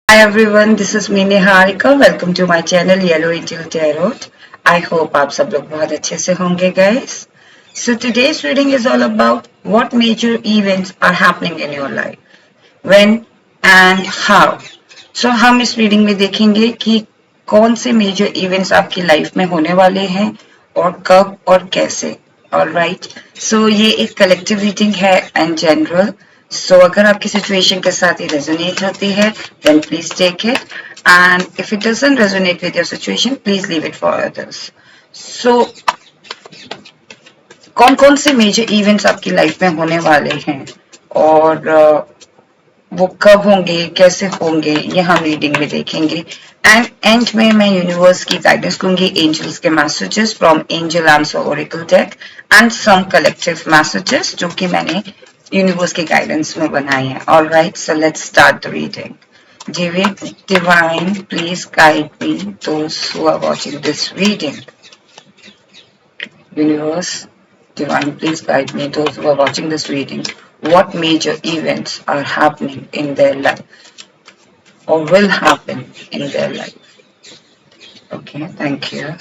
Hi everyone, this is me Niharika. Welcome to my channel Yellow Angel Tarot. I hope आप सब लोग बहुत अच्छे से होंगे guys. So today's reading is all about what major events are happening in your life, when and how. So हम इस reading में देखेंगे कि कौन से major events आपकी life में होने वाले हैं और कब और कैसे. Alright, so ये एक collective reading है and general. So अगर आपकी सिचुएशन के साथ ये रेजोनेट होती है then please take it and if it doesn't resonate with your situation please leave it for others. So कौन कौन से मेजर इवेंट्स आपकी लाइफ में होने वाले हैं और वो कब होंगे कैसे होंगे ये हम रीडिंग में देखेंगे एंड एंड में मैं यूनिवर्स की गाइडेंस दूंगी एंजल्स के messages from angel answer oracle deck and some collective messages जो कि मैंने यूनिवर्स के गाइडेंस में बनाई है. Alright, so let's start the reading. Divine, please guide me those who are watching this reading. Universe, Divine, please guide me those who are watching this reading. What major events are happening in their life or will happen in their life? Okay, thank you.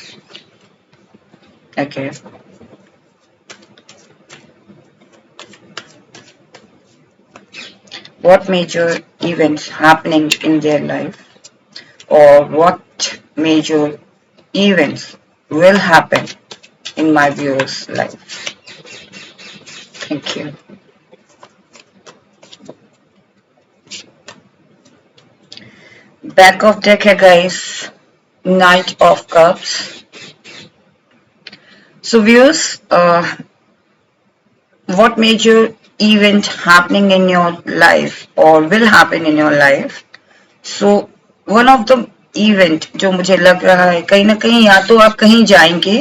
Okay. What major events happening in their life or what major events will happen in my viewer's life? Thank you. Back of deck है guys, Knight of Cups. So viewers, what major event happening in your life or will happen in your life? So one of the event जो मुझे लग रहा है कहीं ना कहीं या तो आप कहीं जाएंगे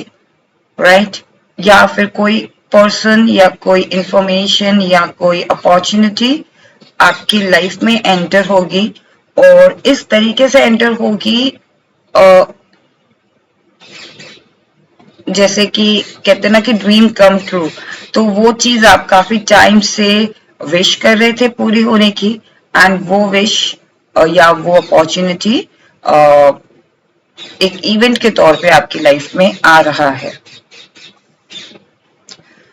राइट या फिर कोई पर्सन या कोई इंफॉर्मेशन या कोई अपॉर्चुनिटी आपकी लाइफ में एंटर होगी और इस तरीके से एंटर होगी जैसे कि कहते ना कि ड्रीम कम ट्रू. तो वो चीज आप काफी टाइम से विश कर रहे थे पूरी होने की एंड वो विश या वो अपॉर्चुनिटी एक इवेंट के तौर पे आपकी लाइफ में आ रहा है.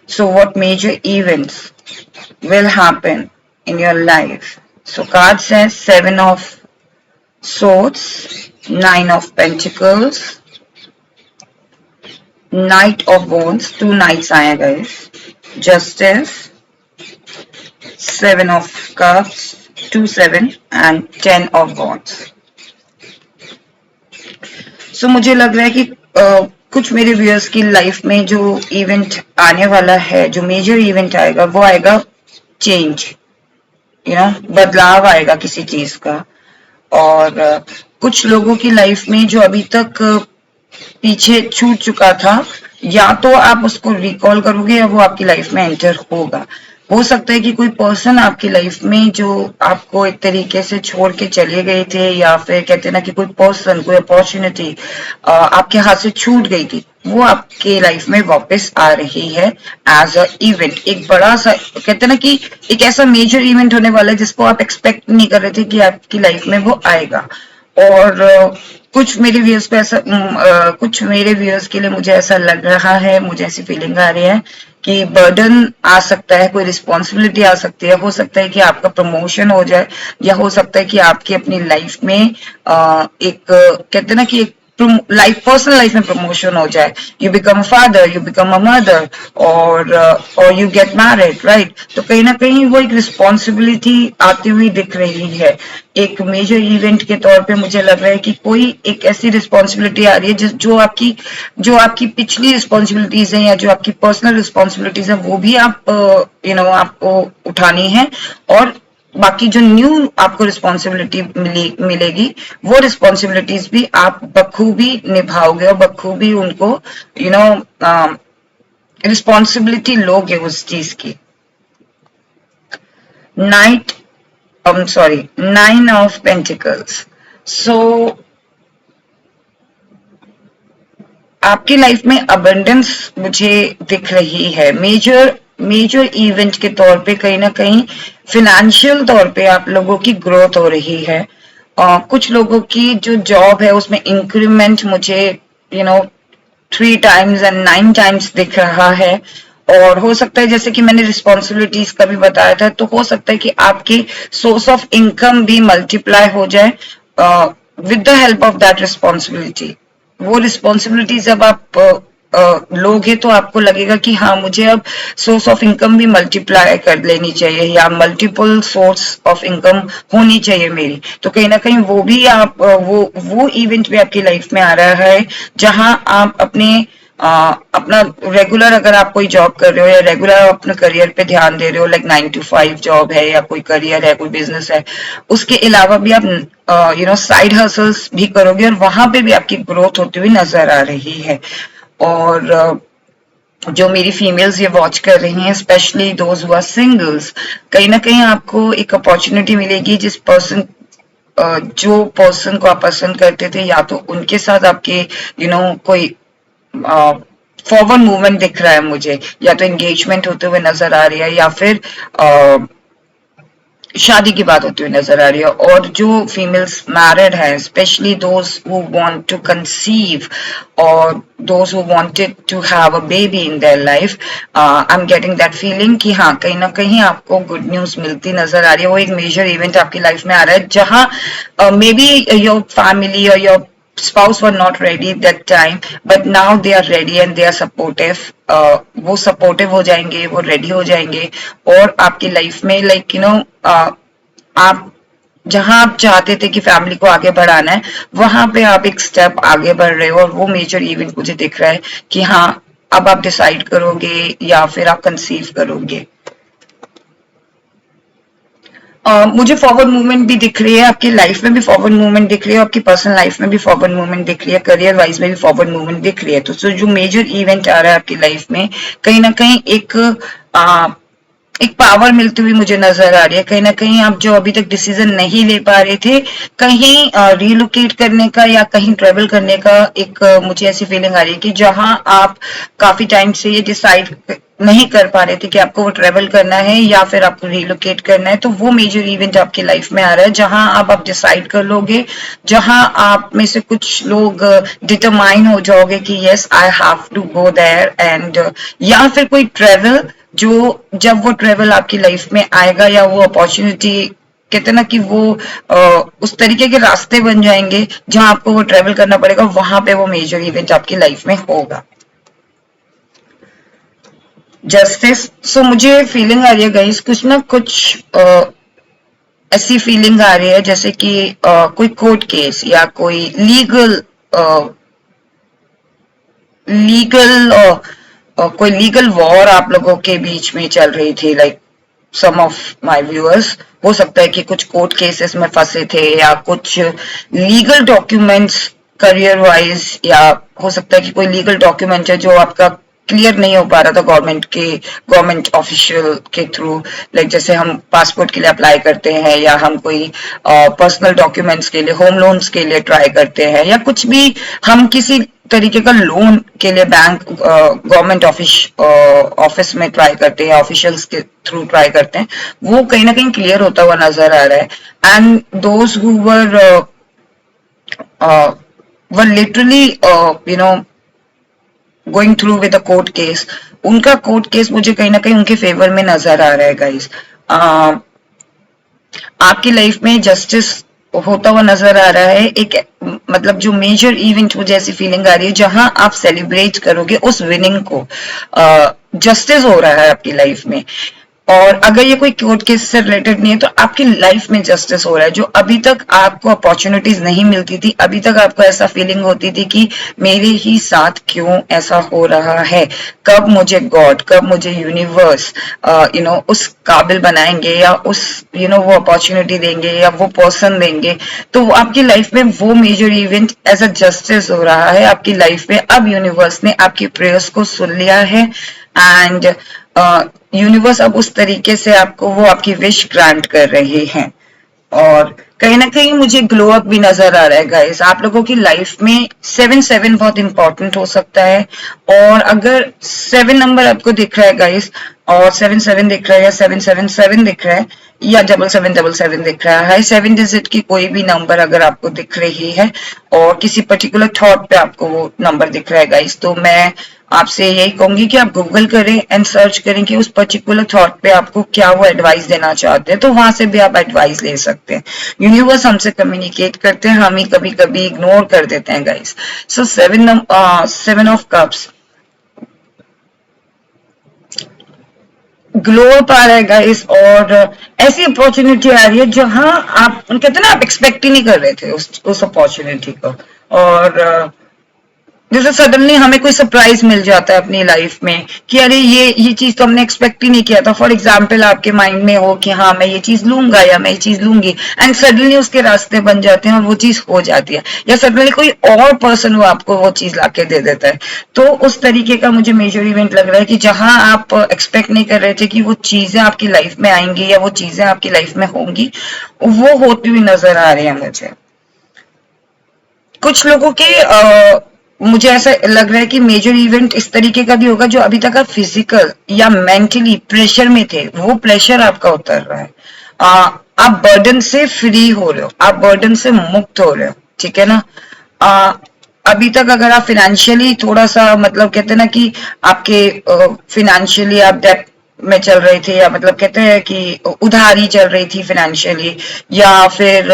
So what major events will happen in your life? So card says 7 of swords, 9 of pentacles, Knight of Wands, 2 knights आया guys, Justice, 7 of Cups, 2 7 and 10 of Wands. So मुझे लग रहा है कि कुछ मेरे व्यूअर्स की लाइफ में जो इवेंट आने वाला है, जो मेजर इवेंट आएगा वो आएगा चेंज, बदलाव आएगा किसी चीज का. और कुछ लोगों की लाइफ में जो अभी तक पीछे छूट चुका था या तो आप उसको रिकॉल करोगे या वो आपकी लाइफ में एंटर होगा. हो सकता है कि कोई पर्सन आपकी लाइफ में जो आपको एक तरीके से छोड़ के चले गए थे या फिर कहते ना कि कोई पर्सन कोई अपॉर्चुनिटी आपके हाथ से छूट गई थी वो आपके लाइफ में वापस आ रही है एज अ इवेंट. एक बड़ा सा कहते ना कि एक ऐसा मेजर इवेंट होने वाला है जिसको आप एक्सपेक्ट नहीं कर रहे थे कि आपकी लाइफ में वो आएगा. और कुछ मेरे व्यूअर्स पे ऐसा कुछ मेरे व्यूअर्स के लिए मुझे ऐसा लग रहा है, मुझे ऐसी फीलिंग आ रही है कि बर्डन आ सकता है, कोई रिस्पॉन्सिबिलिटी आ सकती है. हो सकता है कि आपका प्रमोशन हो जाए या हो सकता है कि आपकी अपनी लाइफ में एक कहते ना कि एक पर्सनल लाइफ में प्रमोशन हो जाए. You become a father, you become a mother और यू गेट मैरिड राइट. तो कहीं ना कहीं वो एक रिस्पॉन्सिबिलिटी आती हुई दिख रही है. एक मेजर इवेंट के तौर पे मुझे लग रहा है कि कोई एक ऐसी रिस्पॉन्सिबिलिटी आ रही है जो आपकी पिछली रिस्पॉन्सिबिलिटीज है या जो आपकी पर्सनल रिस्पॉन्सिबिलिटीज है वो भी आप आपको उठानी है और बाकी जो न्यू आपको रिस्पॉन्सिबिलिटी मिलेगी वो रिस्पॉन्सिबिलिटीज भी आप बखूबी निभाओगे और बखूबी उनको रिस्पॉन्सिबिलिटी लोगे उस चीज की. Nine of Pentacles. So आपकी लाइफ में अबंडेंस मुझे दिख रही है. मेजर इवेंट के तौर पे कहीं ना कहीं फिनेंशियल तौर पे आप लोगों की ग्रोथ हो रही है कुछ लोगों की जो जॉब है उसमें इंक्रीमेंट मुझे you know 3 times and 9 times दिख रहा है। और हो सकता है जैसे कि मैंने रिस्पॉन्सिबिलिटीज का भी बताया था, तो हो सकता है कि आपकी सोर्स ऑफ इनकम भी मल्टीप्लाई हो जाए with the help of that responsibility. वो रिस्पॉन्सिबिलिटी जब आप लोगे तो आपको लगेगा कि हाँ, मुझे अब सोर्स ऑफ इनकम भी मल्टीप्लाई कर लेनी चाहिए या मल्टीपल सोर्स ऑफ इनकम होनी चाहिए मेरी। तो कहीं ना कहीं वो भी आप वो इवेंट भी आपकी लाइफ में आ रहा है, जहां आप अपना रेगुलर, अगर आप कोई जॉब कर रहे हो या रेगुलर अपने करियर पे ध्यान दे रहे हो, लाइक 9 to 5 जॉब है या कोई करियर है, कोई बिजनेस है, उसके अलावा भी आप साइड हसल्स भी करोगे और वहां पे भी आपकी ग्रोथ होती हुई नजर आ रही है। और जो मेरी फीमेल्स ये वॉच कर रही हैं, specially those who are singles, कहीं ना कहीं आपको एक अपॉर्चुनिटी मिलेगी जिस पर्सन जो पर्सन को आप पसंद करते थे, या तो उनके साथ आपके कोई फॉरवर्ड मूवमेंट दिख रहा है मुझे, या तो एंगेजमेंट होते हुए नजर आ रही है, या फिर शादी की बात होती हुई नजर आ रही है। और जो फीमेल्स मैरिड हैं, specially those who want to conceive और those who wanted to have a baby in their life, I am getting that feeling कि हाँ, कहीं ना कहीं आपको गुड न्यूज मिलती नजर आ रही है। वो एक मेजर इवेंट आपकी लाइफ में आ रहा है जहां मे बी योर फैमिली और your spouse were not ready that time, but now they are ready and they are supportive. वो supportive हो जाएंगे, वो ready हो जाएंगे और आपकी लाइफ में आप जहां आप चाहते थे कि फैमिली को आगे बढ़ाना है, वहां पे आप एक स्टेप आगे बढ़ रहे हो। और वो मेजर इवेंट मुझे दिख रहा है कि हाँ, अब आप डिसाइड करोगे या फिर आप कंसीव करोगे। मुझे फॉरवर्ड मूवमेंट भी दिख रही है, आपकी लाइफ में भी फॉरवर्ड मूवमेंट दिख रही है, आपकी पर्सनल लाइफ में भी फॉरवर्ड मूवमेंट दिख रही है, करियर वाइज में भी फॉरवर्ड मूवमेंट दिख रही है। तो जो मेजर इवेंट आ रहा है आपकी लाइफ में, कहीं ना कहीं एक पावर मिलती हुई मुझे नजर आ रही है। कहीं ना कहीं आप जो अभी तक डिसीजन नहीं ले पा रहे थे, कहीं रिलोकेट करने का या कहीं ट्रेवल करने का, एक मुझे ऐसी फीलिंग आ रही है कि जहां आप काफी टाइम से ये डिसाइड नहीं कर पा रहे थे कि आपको वो ट्रेवल करना है या फिर आपको रिलोकेट करना है, तो वो मेजर इवेंट आपकी लाइफ में आ रहा है जहां आप डिसाइड कर लोगे, जहां आप में से कुछ लोग डिटरमाइन हो जाओगे कि yes, I have to go there and, या फिर कोई ट्रेवल जो, जब वो ट्रेवल आपकी लाइफ में आएगा या वो अपॉर्चुनिटी, कहते ना कि वो उस तरीके के रास्ते बन जाएंगे जहां आपको वो ट्रेवल करना पड़ेगा, वहां पे वो मेजर इवेंट आपकी लाइफ में होगा। जस्टिस, सो मुझे फीलिंग आ रही है गाइस, कुछ ना कुछ ऐसी फीलिंग आ रही है जैसे कि कोई कोर्ट केस या कोई लीगल कोई लीगल वॉर आप लोगों के बीच में चल रही थी। Like some of my viewers, हो सकता है कि कुछ कोर्ट केसेस में फंसे थे या कुछ लीगल डॉक्यूमेंट्स करियर वाइज, या हो सकता है कि कोई लीगल डॉक्यूमेंट है जो आपका क्लियर नहीं हो पा रहा था गवर्नमेंट ऑफिशियल के थ्रू। लाइक जैसे हम पासपोर्ट के लिए अप्लाई करते हैं, या हम कोई पर्सनल डॉक्यूमेंट्स के लिए, होम लोन्स के लिए ट्राई करते हैं, या कुछ भी हम किसी तरीके का लोन के लिए बैंक गवर्नमेंट ऑफिस में ट्राई करते हैं, ऑफिशियल्स के थ्रू ट्राई करते हैं, वो कहीं ना कहीं क्लियर होता हुआ नजर आ रहा है। And those who were literally going through with a court case, उनका कोर्ट केस मुझे कहीं ना कहीं उनके फेवर में नजर आ रहा है गाइस। आपकी लाइफ में जस्टिस होता हुआ नजर आ रहा है, एक मतलब जो मेजर इवेंट मुझे ऐसी फीलिंग आ रही है जहां आप सेलिब्रेट करोगे उस विनिंग को। जस्टिस हो रहा है आपकी लाइफ में, और अगर ये कोई कोर्ट केस से रिलेटेड नहीं है तो आपकी लाइफ में जस्टिस हो रहा है। जो अभी तक आपको अपॉर्चुनिटीज नहीं मिलती थी, अभी तक आपको ऐसा फीलिंग होती थी कि मेरे ही साथ क्यों ऐसा हो रहा है, कब मुझे गॉड, कब मुझे यूनिवर्स उस काबिल बनाएंगे, या उस वो अपॉर्चुनिटी देंगे, या वो पर्सन देंगे। तो आपकी लाइफ में वो major event as a justice हो रहा है आपकी लाइफ में। अब यूनिवर्स ने आपकी प्रेयर्स को सुन लिया है, एंड यूनिवर्स अब उस तरीके से आपको वो आपकी विश ग्रांट कर रही है। और कहीं ना कहीं मुझे ग्लो अप भी नजर आ रहा है गाइस। आप लोगों की लाइफ में 7 बहुत इंपॉर्टेंट हो सकता है, और अगर 7 नंबर आपको दिख रहा है गाइस, और 77 दिख रहा है या 777 दिख रहा है या 7777 दिख रहा है, 7 डिजिट की कोई भी नंबर अगर आपको दिख रही है और किसी पर्टिकुलर थॉट पे आपको वो नंबर दिख रहा है गाइस, तो मैं आपसे यही कहूंगी कि आप गूगल करें एंड सर्च करें कि उस पर्टिकुलर थॉट पे आपको क्या वो एडवाइस देना चाहते हैं, तो वहां से भी आप एडवाइस ले सकते हैं। यूनिवर्स हमसे कम्युनिकेट करते हैं, हम ही कभी कभी इग्नोर कर देते हैं guys. So 7 of cups glow up आ रहा है गाइस, और ऐसी अपॉर्चुनिटी आ रही है जहां आप कहते हैं ना, आप एक्सपेक्ट ही नहीं कर रहे थे उस अपॉर्चुनिटी को, और जैसे सडनली हमें कोई सरप्राइज मिल जाता है अपनी लाइफ में कि अरे ये चीज तो हमने एक्सपेक्ट ही नहीं किया था। फॉर एग्जाम्पल आपके माइंड में हो कि हाँ मैं ये चीज लूंगा या मैं ये चीज लूंगी, एंड सडनली उसके रास्ते बन जाते हैं और वो चीज हो जाती है, या सडनली कोई और पर्सन वो आपको वो चीज लाके दे देता है। तो उस तरीके का मुझे मेजर इवेंट लग रहा है कि जहां आप एक्सपेक्ट नहीं कर रहे थे कि वो चीजें आपकी लाइफ में आएंगी या वो चीजें आपकी लाइफ में होंगी, वो होती हुई नजर आ रही है मुझे। कुछ लोगों के मुझे ऐसा लग रहा है कि मेजर इवेंट इस तरीके का भी होगा जो अभी तक आप फिजिकल या मेंटली प्रेशर में थे, वो प्रेशर आपका उतर रहा है। आप बर्डन से फ्री हो रहे हो, आप बर्डन से मुक्त हो रहे हो, ठीक है ना। अभी तक अगर आप फिनेंशियली थोड़ा सा मतलब कहते हैं ना कि आपके फिनेंशियली आप डेप्थ में चल रहे थे, या मतलब कहते हैं कि उधारी चल रही थी फिनेंशियली, या फिर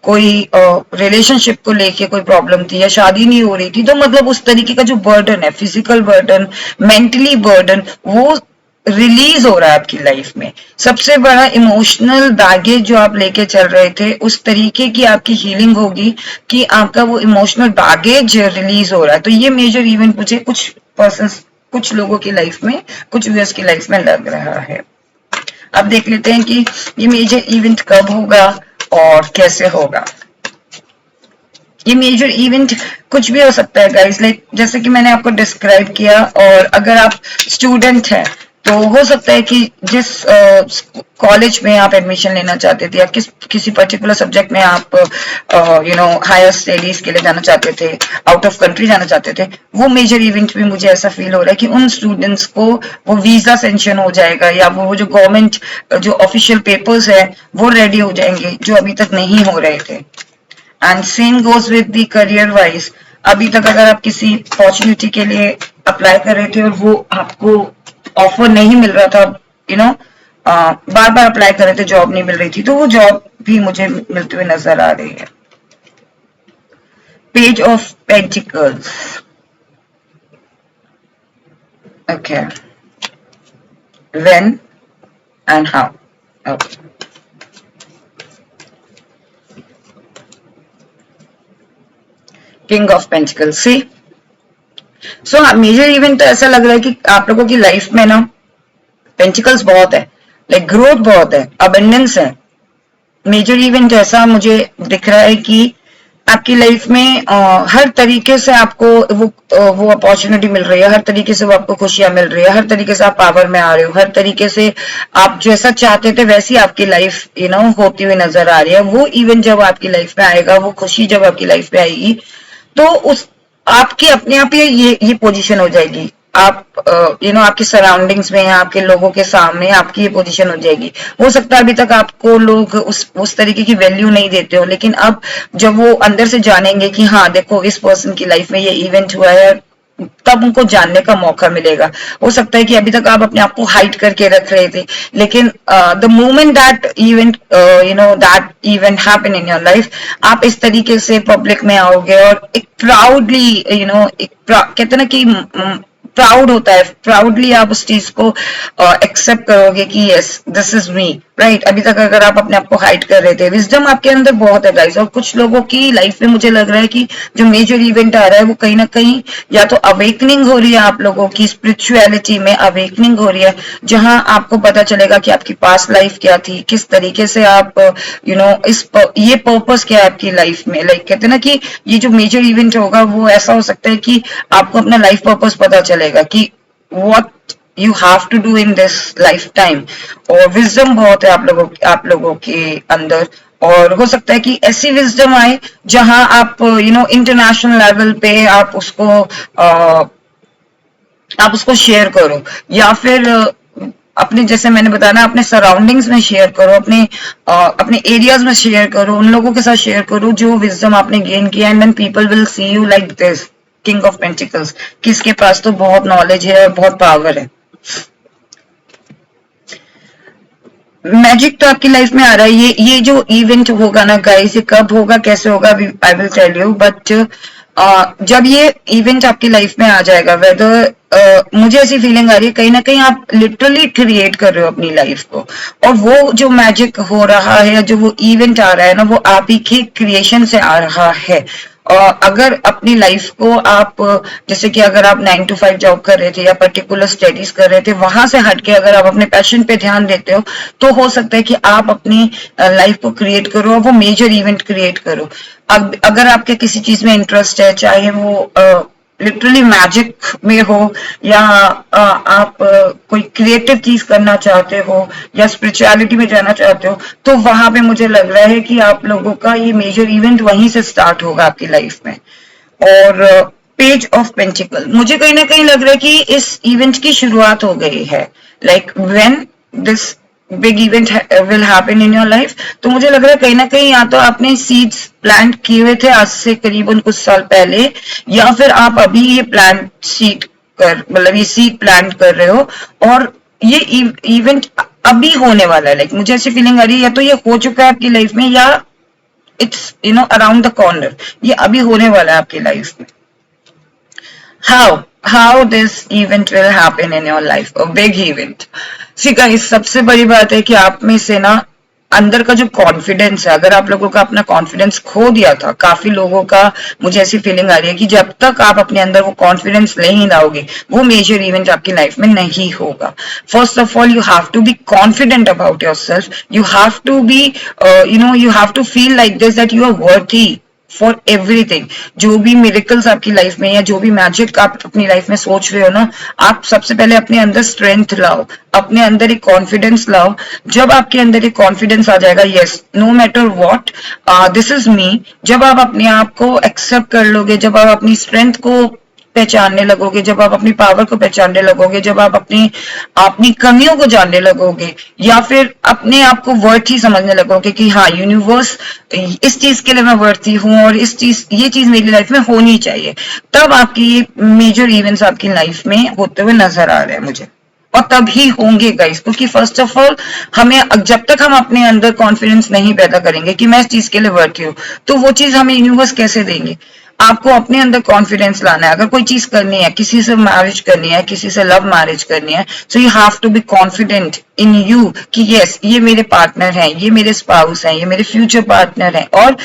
कोई रिलेशनशिप को लेके कोई प्रॉब्लम थी या शादी नहीं हो रही थी, तो मतलब उस तरीके का जो बर्डन है, फिजिकल बर्डन, मेंटली बर्डन, वो रिलीज हो रहा है आपकी लाइफ में। सबसे बड़ा इमोशनल बैगेज जो आप लेके चल रहे थे, उस तरीके की आपकी हीलिंग होगी कि आपका वो इमोशनल बैगेज रिलीज हो रहा है। तो ये मेजर इवेंट मुझे कुछ पर्सन, कुछ लोगों की लाइफ में, कुछ व्यूअर्स की लाइफ में लग रहा है। अब देख लेते हैं कि ये मेजर इवेंट कब होगा और कैसे होगा। ये मेजर इवेंट कुछ भी हो सकता है गाइस, लाइक जैसे कि मैंने आपको डिस्क्राइब किया, और अगर आप स्टूडेंट हैं तो हो सकता है कि जिस कॉलेज में आप एडमिशन लेना चाहते थे या किसी पर्टिकुलर सब्जेक्ट में आप हायर स्टडीज के लिए जाना चाहते थे, आउट ऑफ कंट्री जाना चाहते थे, वो मेजर इवेंट भी मुझे ऐसा फील हो रहा है कि उन स्टूडेंट्स को वो वीजा सेंक्शन हो जाएगा, या वो जो गवर्नमेंट जो ऑफिशियल पेपर्स है वो रेडी हो जाएंगे जो अभी तक नहीं हो रहे थे। And same goes with the career wise. अभी तक अगर आप किसी अपॉर्चुनिटी के लिए अप्लाई कर रहे थे और वो आपको ऑफर नहीं मिल रहा था, बार बार अप्लाई कर रहे थे, जॉब नहीं मिल रही थी, तो वो जॉब भी मुझे मिलते हुए नजर आ रही है। Page of pentacles, okay, when and how, okay. King of pentacles, see. So major event तो ऐसा लग रहा है कि आप लोगों की लाइफ में ना पेंटिकल्स बहुत है, लाइक ग्रोथ बहुत है, अबंडेंस है। मेजर इवेंट ऐसा मुझे दिख रहा है कि आपकी लाइफ में हर तरीके से आपको वो अपॉर्चुनिटी मिल रही है, हर तरीके से वो आपको खुशियां मिल रही है, हर तरीके से आप पावर में आ रहे हो, हर तरीके से आप जैसा चाहते थे वैसी आपकी लाइफ होती हुई नजर आ रही है। वो इवेंट जब आपकी लाइफ में आएगा, वो खुशी जब आपकी लाइफ में आएगी, तो उस आपकी अपने आप ही ये पोजीशन हो जाएगी। आप आपकी सराउंडिंग्स में, आपके लोगों के सामने आपकी ये पोजीशन हो जाएगी। हो सकता है अभी तक आपको लोग उस तरीके की वैल्यू नहीं देते हो, लेकिन अब जब वो अंदर से जानेंगे कि हाँ देखो इस पर्सन की लाइफ में ये इवेंट हुआ है, तब उनको जानने का मौका मिलेगा। हो सकता है कि अभी तक आप अपने आप को हाइड करके रख रहे थे, लेकिन the moment that event that event happen in your life, आप इस तरीके से पब्लिक में आओगे और एक प्राउडली कहते हैं ना कि प्राउड होता है, प्राउडली आप उस चीज को एक्सेप्ट करोगे कि yes this is me, right. अभी तक अगर आप अपने आप को हाइड कर रहे थे, विजडम आपके अंदर बहुत है गाइस। और कुछ लोगों की लाइफ में मुझे लग रहा है कि जो मेजर इवेंट आ रहा है वो कहीं ना कहीं या तो अवेकनिंग हो रही है, आप लोगों की स्पिरिचुअलिटी में अवेकनिंग हो रही है, जहां आपको पता चलेगा कि आपकी पास्ट लाइफ क्या थी, किस तरीके से आप ये पर्पस क्या है आपकी लाइफ में। लाइक कहते हैं ना कि ये जो मेजर इवेंट होगा वो ऐसा हो सकता है कि आपको अपना लाइफ पर्पस पता चलेगा कि what you have to do in this life time. और विजडम बहुत है आप लोगों के अंदर, और हो सकता है कि ऐसी विजडम आए जहां आप इंटरनेशनल लेवल पे आप उसको शेयर करो, या फिर अपने, जैसे मैंने बताया ना, अपने सराउंडिंग्स में शेयर करो, अपने एरियाज में शेयर करो, उन लोगों के साथ शेयर करो जो विजडम आपने गेन किया, and then people will see you like this king of pentacles, किसके पास तो बहुत नॉलेज है और बहुत पावर है। मैजिक तो आपकी लाइफ में आ रहा है। ये जो इवेंट होगा ना गाइस, ये कब होगा, कैसे होगा, I will tell you, but जब ये इवेंट आपकी लाइफ में आ जाएगा, वेदर मुझे ऐसी फीलिंग आ रही है कहीं ना कहीं आप लिटरली क्रिएट कर रहे हो अपनी लाइफ को, और वो जो मैजिक हो रहा है, जो वो इवेंट आ रहा है ना, वो आप ही के क्रिएशन से आ रहा है। और अगर अपनी लाइफ को आप, जैसे कि अगर आप 9 to 5 जॉब कर रहे थे या पर्टिकुलर स्टडीज कर रहे थे, वहां से हटके अगर आप अपने पैशन पे ध्यान देते हो, तो हो सकता है कि आप अपनी लाइफ को क्रिएट करो और वो मेजर इवेंट क्रिएट करो। अब अगर आपके किसी चीज में इंटरेस्ट है, चाहे वो लिटरली मैजिक में हो, या आप कोई क्रिएटिव चीज करना चाहते हो, या स्पिरिचुअलिटी में जाना चाहते हो, तो वहां पे मुझे लग रहा है कि आप लोगों का ये मेजर इवेंट वहीं से स्टार्ट होगा आपकी लाइफ में। और पेज ऑफ पेंटिकल, मुझे कहीं ना कहीं लग रहा है कि इस इवेंट की शुरुआत हो गई है, like when this big event will happen in your life. तो मुझे लग रहा है कहीं ना कहीं या तो आपने सीड्स प्लांट किए हुए थे आज से करीबन कुछ साल पहले, या फिर आप अभी ये प्लांट सीड मतलब ये सीड प्लांट कर रहे हो, और ये इवेंट अभी होने वाला है। लाइक मुझे ऐसी फीलिंग आ रही है या तो ये हो चुका है आपकी लाइफ में, या इट्स अराउंड द कॉर्नर, ये अभी होने वाला है आपकी लाइफ में। how this event will happen in your life, a big event। See guys, सबसे बड़ी बात है कि आप में से ना अंदर का जो कॉन्फिडेंस है, अगर आप लोगों का अपना कॉन्फिडेंस खो दिया था, काफी लोगों का मुझे ऐसी फीलिंग आ रही है कि जब तक आप अपने अंदर वो कॉन्फिडेंस नहीं लाओगे, वो मेजर इवेंट आपकी लाइफ में नहीं होगा। First of all, you have to be confident about yourself, you have to be you have to feel like this that you are worthy for everything. जो भी miracles आपकी life में, या जो भी मैजिक आप अपनी लाइफ में सोच रहे हो ना, आप सबसे पहले अपने अंदर स्ट्रेंथ लाओ, अपने अंदर एक कॉन्फिडेंस लाओ। जब आपके अंदर एक कॉन्फिडेंस आ जाएगा, yes, no matter what, this is me, जब आप अपने आप को एक्सेप्ट कर लोगे, जब आप अपनी स्ट्रेंथ को पहचानने लगोगे, जब आप अपनी पावर को पहचानने लगोगे, जब आप अपनी कमियों को जानने लगोगे, या फिर अपने आप को वर्थी समझने लगोगे कि हाँ, यूनिवर्स इस चीज के लिए मैं वर्थी हूँ, और ये चीज मेरी लाइफ में होनी चाहिए, तब आपकी ये मेजर इवेंट्स आपकी लाइफ में होते हुए नजर आ रहे हैं मुझे। और तभी होंगे गाइस, क्योंकि फर्स्ट ऑफ ऑल हमें, जब तक हम अपने अंदर कॉन्फिडेंस नहीं पैदा करेंगे कि मैं इस चीज के लिए वर्थी हूँ, तो वो चीज हमें यूनिवर्स कैसे देंगे। आपको अपने अंदर कॉन्फिडेंस लाना है। अगर कोई चीज करनी है, किसी से मैरिज करनी है, किसी से लव मैरिज करनी है, so you have to be confident in you कि यस, ये मेरे पार्टनर हैं, ये मेरे स्पाउस हैं, ये मेरे फ्यूचर पार्टनर हैं। और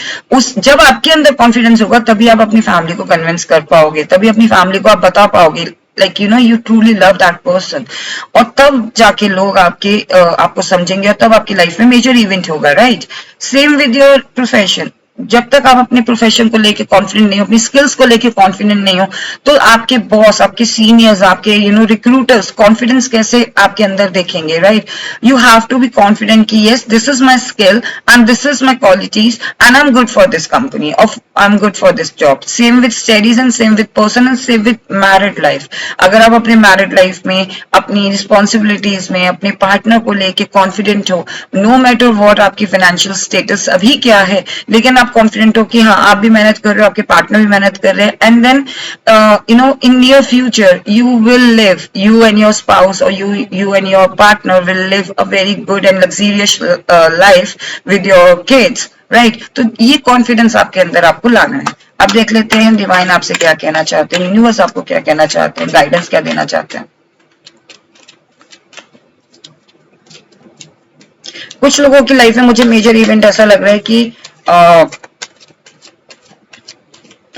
जब आपके अंदर कॉन्फिडेंस होगा, तभी आप अपनी फैमिली को कन्विंस कर पाओगे, तभी अपनी फैमिली को आप बता पाओगे like you truly love that person। और तब जाके लोग आपको समझेंगे, और तब आपकी लाइफ में मेजर इवेंट होगा, right. Same with your profession. जब तक आप अपने प्रोफेशन को लेके कॉन्फिडेंट नहीं हो, अपनी स्किल्स को लेके कॉन्फिडेंट नहीं हो, तो आपके बॉस, आपके सीनियर्स, आपके रिक्रूटर्स कॉन्फिडेंस कैसे आपके अंदर देखेंगे, right. You have to be confident कि yes, this is my skill and this is my qualities and I am good for this company, I am good for this job. Same with studies and same with person and same with married life. अगर आप अपने married life में, अपनी responsibilities में, अपने partner को लेके confident हो, नो मैटर वॉट आपकी फाइनेंशियल स्टेटस अभी क्या है, लेकिन आप कॉन्फिडेंट हो कि हाँ, आप भी मेहनत कर रहे हो, आपके पार्टनर भी मेहनत कर रहे हैं, and then in near future you will live, you and your spouse और you and your partner will live a very good and luxurious life with your kids, right. तो ये कॉन्फिडेंस आपके अंदर आपको लाना है। अब देख लेते हैं डिवाइन आपसे क्या कहना चाहते हैं, यूनिवर्स आपको क्या कहना चाहते हैं, गाइडेंस क्या देना चाहते हैं। कुछ लोगों की लाइफ में मुझे मेजर इवेंट ऐसा लग रहा है कि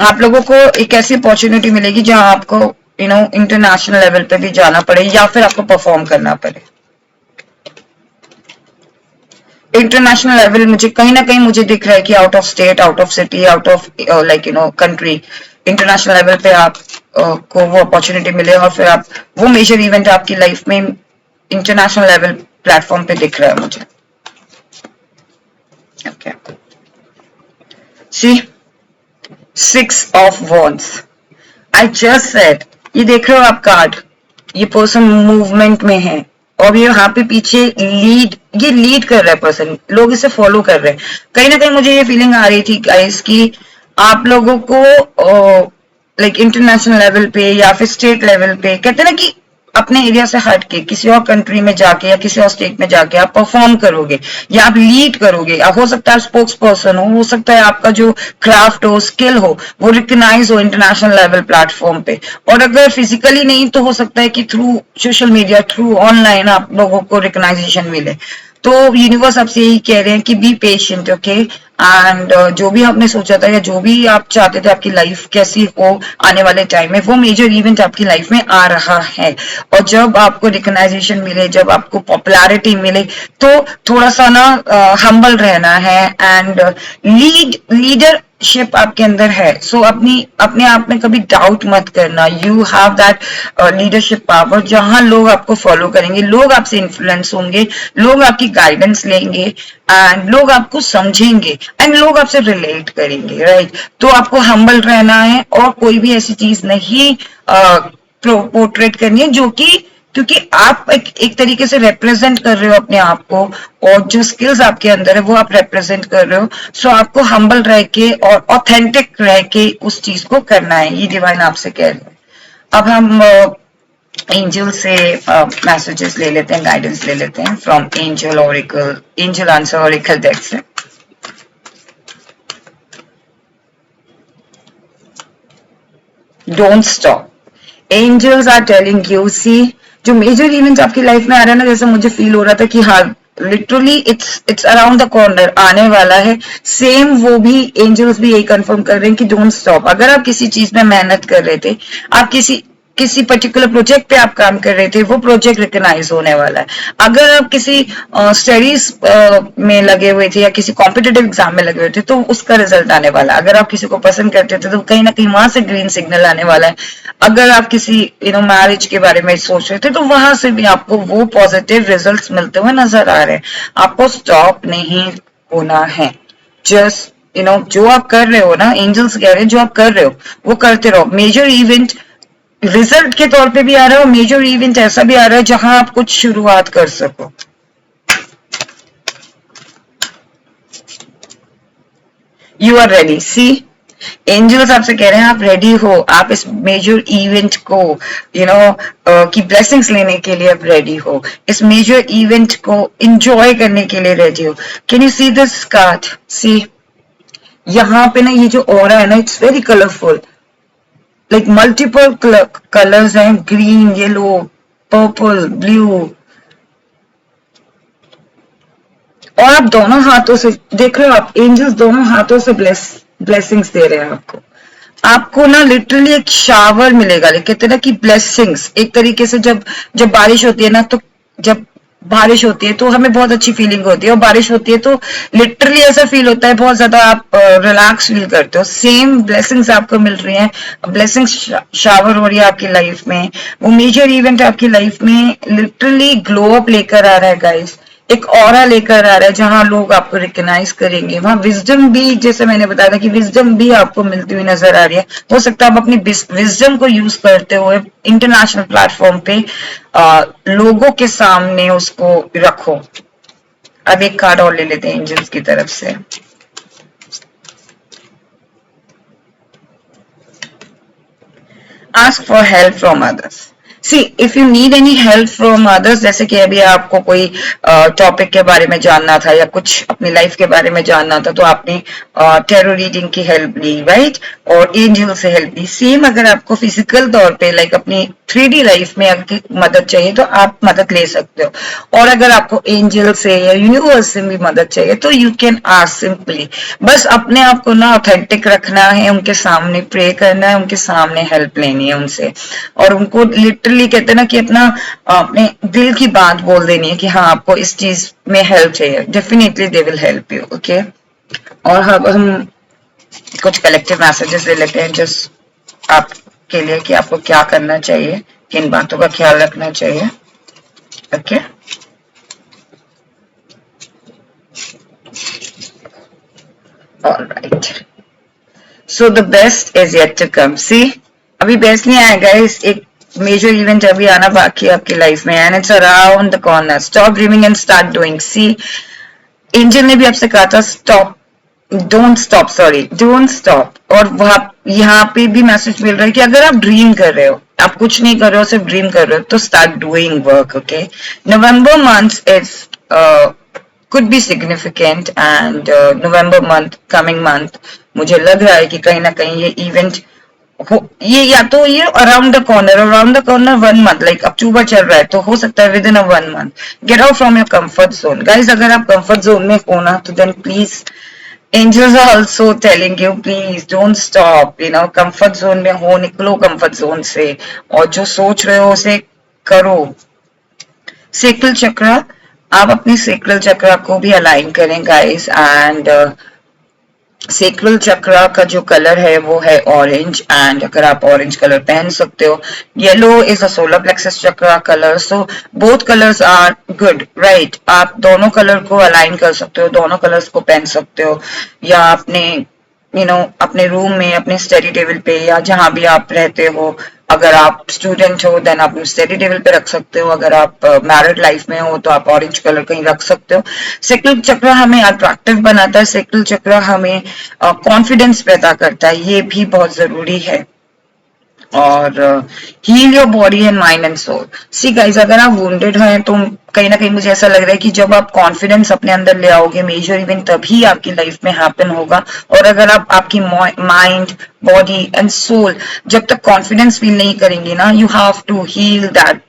आप लोगों को एक ऐसी अपॉर्चुनिटी मिलेगी जहां आपको इंटरनेशनल लेवल पे भी जाना पड़े, या फिर आपको परफॉर्म करना पड़े। इंटरनेशनल लेवल मुझे कहीं ना कहीं मुझे दिख रहा है कि out of state, out of city, out of country, international level पे आप को वो अपॉर्चुनिटी मिले, और फिर आप वो मेजर इवेंट आपकी लाइफ में इंटरनेशनल लेवल प्लेटफॉर्म पे दिख रहा है मुझे। Okay, see 6 of Wands। I just said, ये देख रहे हो आप कार्ड, ये पर्सन मूवमेंट में है, और ये यहाँ पे पीछे ये लीड कर रहा है पर्सन, लोग इसे फॉलो कर रहे हैं। कहीं ना कहीं मुझे ये फीलिंग आ रही थी गाइस कि आप लोगों को लाइक इंटरनेशनल लेवल पे या फिर स्टेट लेवल पे, कहते हैं ना कि अपने एरिया से हट के किसी और कंट्री में जाके या किसी और स्टेट में जाके आप परफॉर्म करोगे या आप लीड करोगे। हो सकता है स्पोक्स पर्सन हो सकता है आपका जो क्राफ्ट हो, स्किल हो, वो रिकग्नाइज हो इंटरनेशनल लेवल प्लेटफॉर्म पे। और अगर फिजिकली नहीं तो हो सकता है कि through social media, through online आप लोगों को रिकग्नाइजेशन मिले। तो यूनिवर्स आपसे यही कह रहे हैं कि बी पेशेंट, ओके। एंड जो भी आपने सोचा था या जो भी आप चाहते थे आपकी लाइफ कैसी हो आने वाले टाइम में, वो मेजर इवेंट आपकी लाइफ में आ रहा है। और जब आपको रिकग्नाइजेशन मिले, जब आपको पॉपुलैरिटी मिले, तो थोड़ा सा ना हम्बल रहना है। एंड लीडरशिप आपके अंदर है, सो अपने आप में कभी डाउट मत करना। You have that leadership power, जहां लोग आपको फॉलो करेंगे, लोग आपसे इन्फ्लुएंस होंगे, लोग आपकी गाइडेंस लेंगे एंड लोग आपको समझेंगे एंड लोग आपसे रिलेट करेंगे, राइट। तो आपको हम्बल रहना है और कोई भी ऐसी चीज नहीं पोर्ट्रेट करनी है जो कि, क्योंकि आप एक तरीके से रिप्रेजेंट कर रहे हो अपने आप को, और जो स्किल्स आपके अंदर है वो आप रिप्रेजेंट कर रहे हो। सो आपको हम्बल रह के और ऑथेंटिक रह के उस चीज को करना है, ये डिवाइन आपसे कह रहे हैं। अब हम एंजल से मैसेजेस ले लेते हैं, गाइडेंस ले लेते हैं from angel oracle, angel answer oracle deck से। Don't stop, angels are telling you, see जो मेजर इवेंट्स आपकी लाइफ में आ रहा है ना, जैसे मुझे फील हो रहा था कि हाँ literally it's around the corner आने वाला है, सेम वो भी एंजल्स भी यही कंफर्म कर रहे हैं कि डोंट स्टॉप। अगर आप किसी चीज में मेहनत कर रहे थे, आप किसी पर्टिकुलर प्रोजेक्ट पे आप काम कर रहे थे, वो प्रोजेक्ट रिकग्नाइज होने वाला है। अगर आप किसी स्टडीज में लगे हुए थे या किसी कॉम्पिटेटिव एग्जाम में लगे हुए थे, तो उसका रिजल्ट आने वाला है। अगर आप किसी को पसंद करते थे तो कहीं ना कहीं वहां से ग्रीन सिग्नल आने वाला है। अगर आप किसी मैरिज के बारे में सोच रहे थे, तो वहां से भी आपको वो पॉजिटिव रिजल्ट्स मिलते हुए नजर आ रहे हैं। आपको स्टॉप नहीं होना है, जस्ट जो आप कर रहे हो ना, एंजल्स कह रहे हैं जो आप कर रहे हो वो करते रहो। मेजर इवेंट रिजल्ट के तौर पे भी आ रहा है और मेजर इवेंट ऐसा भी आ रहा है जहां आप कुछ शुरुआत कर सको। You are ready, see angels आपसे कह रहे हैं आप रेडी हो, आप इस मेजर इवेंट को की ब्लेसिंग्स लेने के लिए आप रेडी हो, इस मेजर इवेंट को एंजॉय करने के लिए रेडी हो। Can you see this card, see यहाँ पे ना ये जो ऑरा है ना, it's very colourful, like multiple colours हैं, ग्रीन, येलो, पर्पल, ब्लू। और आप दोनों हाथों से देख रहे हो, आप एंजल्स दोनों हाथों से ब्लेसिंग्स दे रहे हैं आपको ना लिटरली एक शावर मिलेगा। कहते हैं ना कि ब्लेसिंग्स एक तरीके से जब जब बारिश होती है ना, तो जब बारिश होती है तो हमें बहुत अच्छी फीलिंग होती है, और बारिश होती है तो लिटरली ऐसा फील होता है बहुत ज्यादा आप रिलैक्स फील करते हो। सेम ब्लेसिंग्स आपको मिल रही हैं, ब्लेसिंग्स शावर हो रही है आपकी लाइफ में। वो मेजर इवेंट आपकी लाइफ में लिटरली ग्लो अप लेकर आ रहा है गाइस, एक ऑरा लेकर आ रहा है जहां लोग आपको रिकग्नाइज करेंगे। वहां विजडम भी, जैसे मैंने बताया था कि विजडम भी आपको मिलती हुई नजर आ रही है। हो सकता है आप अपनी विजडम को यूज करते हुए इंटरनेशनल प्लेटफॉर्म पे लोगों के सामने उसको रखो। अब एक कार्ड और ले लेते हैं एंजल्स की तरफ से। Ask for help from others. See if you need any help from others, जैसे कि अभी आपको कोई टॉपिक के बारे में जानना था या कुछ अपनी लाइफ के बारे में जानना था, तो आपने टेरो रीडिंग की हेल्प ली, राइट, और एंजल से हेल्प ली। सेम अगर आपको फिजिकल तौर पे लाइक अपनी 3D लाइफ में अगर मदद चाहिए तो आप मदद ले सकते हो। और अगर आपको एंजल से या यूनिवर्स से भी मदद चाहिए तो यू कैन आस्क सिंपली। बस अपने आप को ना ऑथेंटिक रखना है, उनके सामने प्रे करना है, उनके सामने हेल्प लेनी है उनसे, और उनको लिटरली कहते हैं ना कि अपने दिल की बात बोल देनी है कि हाँ आपको इस चीज में हेल्प चाहिए। Definitely they will help you, okay. और हम कुछ कलेक्टिव मैसेजेस ले लेते हैं जस्ट आपके लिए कि आपको क्या करना चाहिए, किन बातों का ख्याल रखना चाहिए, okay. Alright, so the best is yet to come. See अभी बेस्ट नहीं आएगा, इस एक मेजर इवेंट अभी आना बाकी है आपकी लाइफ में and it's around the corner. Stop dreaming and start doing. See, angel ने भी आपसे कहा था stop, don't stop, sorry don't stop. और वहां यहाँ पे भी मैसेज मिल रहा है कि अगर आप ड्रीम कर रहे हो, आप कुछ नहीं कर रहे हो, सिर्फ ड्रीम कर रहे हो, तो start doing work. Okay, November month is could be significant and November month, coming month, मुझे लग रहा है कि कहीं ना कहीं ये इवेंट ये या तो ये around the corner 1 month, like October चल रहा है तो हो सकता है within a 1 month. Get out from your comfort zone guys. अगर आप कंफर्ट जोन में हो ना तो then please, angels are also telling you please don't stop, you know, comfort zone में हो, निकलो comfort zone से और जो सोच रहे हो उसे करो. सेक्रल चक्र, आप अपनी सेक्रल चक्र को भी अलाइन करें गाइस. एंड सेक्रल चक्र का जो कलर है वो है ऑरेंज. एंड अगर आप ऑरेंज कलर पहन सकते हो, yellow is a solar plexus chakra colour. So both colours are good, right. आप दोनों कलर को अलाइन कर सकते हो, दोनों कलर्स को पहन सकते हो, या अपने अपने रूम में, अपने स्टडी टेबल पे, या जहां भी आप रहते हो. अगर आप स्टूडेंट हो देन आप स्टडी टेबल पे रख सकते हो. अगर आप मैरिड लाइफ में हो तो आप ऑरेंज कलर कहीं रख सकते हो. सेक्रल चक्र हमें अट्रैक्टिव बनाता है, सेक्रल चक्र हमें कॉन्फिडेंस पैदा करता है, ये भी बहुत जरूरी है. और heal your body and mind and soul. See guys, अगर आप वुंडेड हैं तो कहीं ना कहीं मुझे ऐसा लग रहा है कि जब आप कॉन्फिडेंस अपने अंदर ले आओगे, मेजर इवेंट तभी आपकी लाइफ में हैपन होगा. और अगर आप आपकी माइंड, बॉडी एंड सोल जब तक कॉन्फिडेंस फील नहीं करेंगे ना, you have to heal that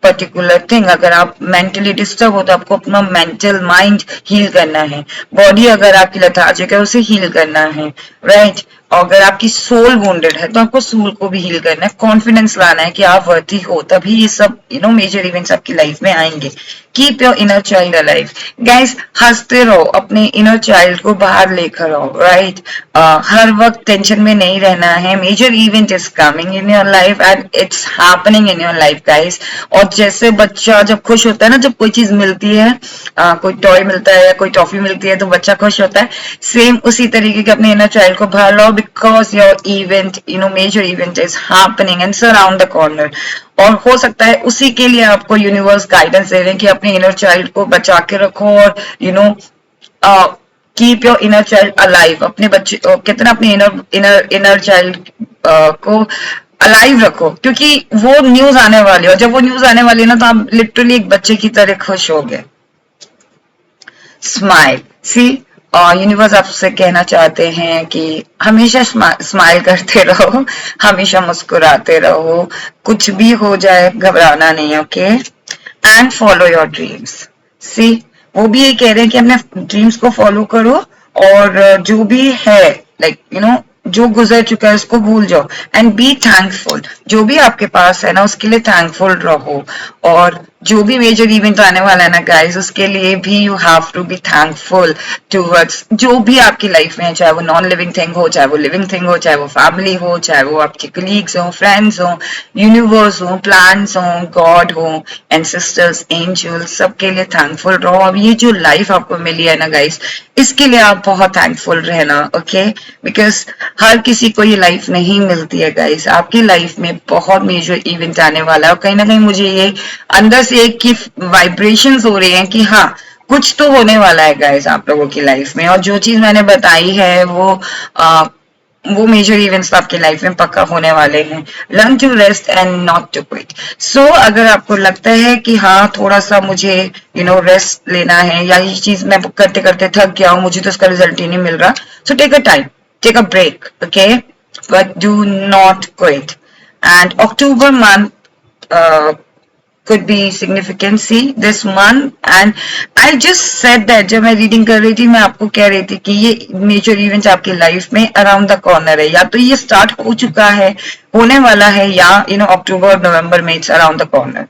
particular thing. अगर आप मेंटली डिस्टर्ब हो तो आपको अपना मेंटल माइंड हील करना है. बॉडी अगर आपकी लथार्जिक है उसे हील करना है, राइट. अगर आपकी सोल वुंडेड है तो आपको सोल को भी हील करना है. कॉन्फिडेंस लाना है कि आप वर्दी हो, तभी ये सब मेजर इवेंट्स आपकी लाइफ में आएंगे. Keep your inner child alive guys. हंसते रहो, अपने इनर चाइल्ड को बाहर लेकर आओ, राइट. हर वक्त टेंशन में नहीं रहना है. Major event is coming in your life and it's happening in your life guys. और जैसे बच्चा जब खुश होता है ना, जब कोई चीज मिलती है, कोई टॉय मिलता है या कोई टॉफी मिलती है तो बच्चा खुश होता है, सेम उसी तरीके के अपने इनर चाइल्ड को बाहर लाओ. Because your event, major event is happening and around the corner. और हो सकता है उसी के लिए आपको यूनिवर्स गाइडेंस दे रहे हैं कि अपने इनर चाइल्ड को बचा के रखो और keep your inner child alive. अपने बच्चे कितना अपने इनर चाइल्ड को अलाइव रखो, क्योंकि वो न्यूज आने वाली है. और जब वो न्यूज आने वाली है ना तो आप लिटरली एक बच्चे की तरह खुश हो गए. स्माइल. सी, यूनिवर्स आपसे कहना चाहते हैं कि हमेशा स्माइल करते रहो, हमेशा मुस्कुराते रहो, कुछ भी हो जाए घबराना नहीं. Okay, and follow your dreams. See, वो भी ये कह रहे हैं कि अपने ड्रीम्स को फॉलो करो और जो भी है, लाइक जो गुजर चुका है उसको भूल जाओ. And be thankful. जो भी आपके पास है ना उसके लिए थैंकफुल रहो. और जो भी मेजर इवेंट आने वाला है ना गाइस, उसके लिए भी you have to be thankful towards जो भी आपकी लाइफ में है, चाहे वो नॉन लिविंग थिंग हो, चाहे वो लिविंग थिंग हो, चाहे वो फैमिली हो, चाहे वो आपके कलीग्स हो, फ्रेंड्स हो, यूनिवर्स हो, प्लान्स हो, गॉड हो, एंसेस्टर्स, एंजल्स, सबके लिए थैंकफुल रहो. अब ये जो लाइफ आपको मिली है ना गाइस, इसके लिए आप बहुत थैंकफुल रहना. ओके, बिकॉज हर किसी को ये लाइफ नहीं मिलती है गाइस. आपकी लाइफ में बहुत मेजर इवेंट आने वाला है और कहीं ना कहीं मुझे ये अंदर से एक की वाइब्रेशंस हो रही हैं कि हाँ, कुछ तो होने वाला है गाइस आप लोगों की लाइफ में. और जो चीज मैंने बताई है वो मेजर इवेंट्स आपकी लाइफ में पक्का होने वाले हैं. Learn to rest and not to quit. So अगर आपको लगता है कि हाँ थोड़ा सा मुझे रेस्ट लेना है, या ये चीज मैं करते करते थक गया हूँ, मुझे तो इसका रिजल्ट ही नहीं मिल रहा, so take a time, take a break, okay, but do not quit. And October month could be significant. See, this month, and I just said that जब मैं रीडिंग कर रही थी मैं आपको कह रही थी कि ये मेजर इवेंट आपकी लाइफ में अराउंड द कॉर्नर है, या तो ये स्टार्ट हो चुका है, होने वाला है, या अक्टूबर और नवंबर में it's around the corner.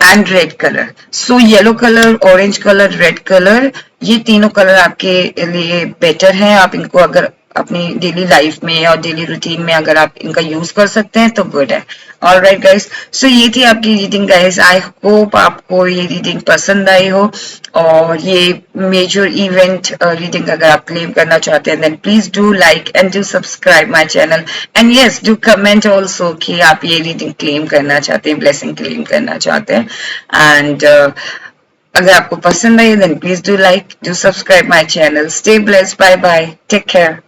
And red colour. So yellow colour, orange colour, red colour, ये तीनों कलर आपके लिए बेटर हैं. आप इनको अगर अपनी डेली लाइफ में और डेली रूटीन में अगर आप इनका यूज कर सकते हैं तो गुड है। ऑलराइट गाइस, सो ये थी आपकी रीडिंग गाइस। आई होप आपको ये रीडिंग पसंद आई हो, और ये मेजर इवेंट रीडिंग अगर आप क्लेम करना चाहते हैं then please do like and do subscribe my channel, and yes do comment also कि आप ये रीडिंग क्लेम करना चाहते हैं, ब्लेसिंग क्लेम करना चाहते हैं। एंड अगर आपको पसंद आई then please do like, do subscribe my channel. Stay blessed, bye bye, take care.